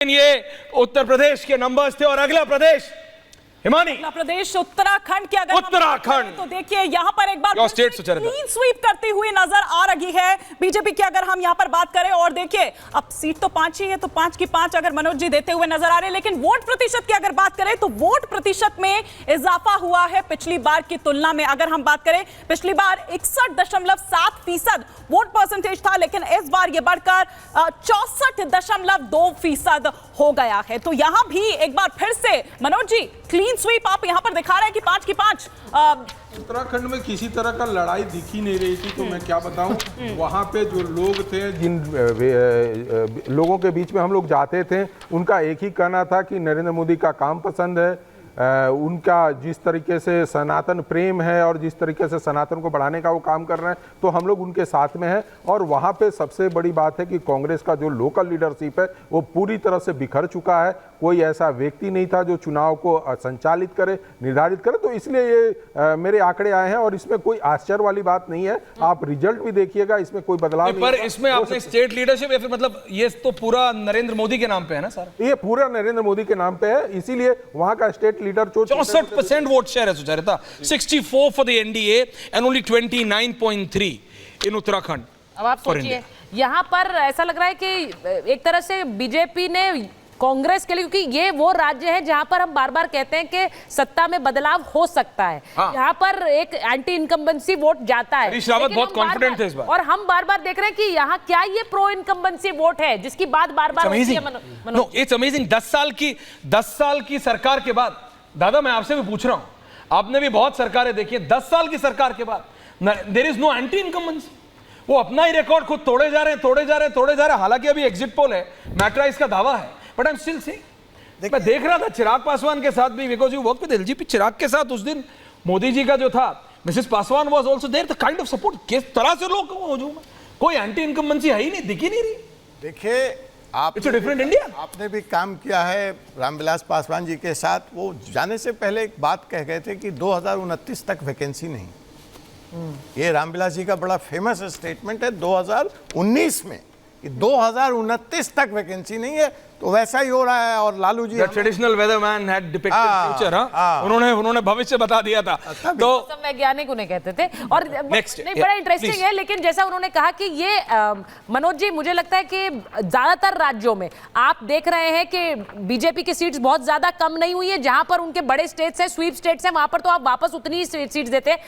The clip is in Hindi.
ये उत्तर प्रदेश के नंबर्स थे और अगला प्रदेश हिमानी, अगला प्रदेश उत्तराखंड के अगर उत्तराखंड तो देखिए यहाँ पर एक बार क्लीन स्वीप करती हुई नजर आ रही है बीजेपी की। अगर हम यहाँ पर बात करें और देखिए अब सीट तो 5 ही है, तो 5 की 5 अगर मनोज जी देते हुए नजर आ रहे हैं, लेकिन वोट प्रतिशत की अगर बात करें तो वोट प्रतिशत में इजाफा हुआ है पिछली बार की तुलना में। अगर हम बात करें पिछली बार 61.7% वोट परसेंटेज था, लेकिन इस बार यह बढ़कर 64.2% हो गया है। तो यहां भी एक बार फिर से मनोज जी क्लीन स्वीप आप यहां पर दिखा रहे हैं कि 5 की 5। उत्तराखंड में किसी तरह का लड़ाई दिख ही नहीं रही थी, तो मैं क्या बताऊं। वहां पे जो लोग थे, जिन लोगों के बीच में हम लोग जाते थे, उनका एक ही कहना था कि नरेंद्र मोदी का काम पसंद है, उनका जिस तरीके से सनातन प्रेम है और जिस तरीके से सनातन को बढ़ाने का वो काम कर रहे हैं, तो हम लोग उनके साथ में हैं। और वहाँ पे सबसे बड़ी बात है कि कांग्रेस का जो लोकल लीडरशिप है वो पूरी तरह से बिखर चुका है। कोई ऐसा व्यक्ति नहीं था जो चुनाव को संचालित करे, निर्धारित करे। तो इसलिए ये मेरे आंकड़े आए हैं और इसमें कोई आश्चर्य वाली बात नहीं है। आप रिजल्ट भी देखिएगा, इसमें कोई बदलाव नहीं। पर इसमें आपने स्टेट लीडरशिप या फिर मतलब ये तो पूरा नरेंद्र मोदी के नाम पे है ना सर? ये पूरा नरेंद्र मोदी के नाम पे है, इसीलिए वहां का स्टेट लीडर 64% वोट शेयर है Sucharita, 64 for the NDA and only 29.3 इन उत्तराखंड। अब आप सोचिए यहाँ पर ऐसा लग रहा है कि एक तरह से बीजेपी ने कांग्रेस के लिए, क्योंकि ये वो राज्य है जहां पर हम बार बार कहते हैं कि सत्ता में बदलाव हो सकता है। हाँ। यहाँ पर एक एंटी इनकम्बेंसी वोट जाता है। हरीश रावत बहुत कॉन्फिडेंट थे इस बार, और हम बार बार देख रहे हैं कि यहाँ क्या ये प्रो इनकम्बेंसी वोट है जिसकी बात बार बार होती है। It's amazing. 10 साल की सरकार के बाद, दादा मैं आपसे भी पूछ रहा हूं, आपने भी बहुत सरकारें देखी है, 10 साल की सरकार के बाद there is no anti incumbency. वो अपना ही रिकॉर्ड खुद तोड़े जा रहे हैं। हालांकि अभी एग्जिट पोल है, मैट्राइज का दावा है, but I am still saying. मैं देख रहा था चिराग पासवान के साथ भी, because you work with LJP, Chirag के साथ उस दिन मोदी जी का जो था, Mrs Paswan was also there, the kind of support किस तरह से लोग मौजूद है, कोई एंटी इनकम्बेंसी है ही नहीं, दिख ही नहीं रही। देखिए आपने डिफरेंट इंडिया, आपने भी काम किया है रामविलास पासवान जी के साथ। वो जाने से पहले एक बात कह गए थे कि 2029 तक वैकेंसी नहीं। ये रामविलास जी का बड़ा फेमस स्टेटमेंट है 2019 में कि 2029 तक वैकेंसी नहीं है। तो वैसा ही हो रहा है। और Lalu ji traditional वेदरमैन had depicted future, उन्होंने भविष्य बता दिया था। तो वैज्ञानिक उन्हें कहते थे। और नहीं, बड़ा इंटरेस्टिंग है। लेकिन जैसा उन्होंने कहा कि ये मनोज जी, मुझे लगता है कि ज्यादातर राज्यों में आप देख रहे हैं कि बीजेपी की सीट्स बहुत ज्यादा कम नहीं हुई है। जहां पर उनके बड़े स्टेट्स हैं, स्वीप स्टेट्स हैं, वहां पर तो आप वापस उतनी ही सीट्स देते हैं।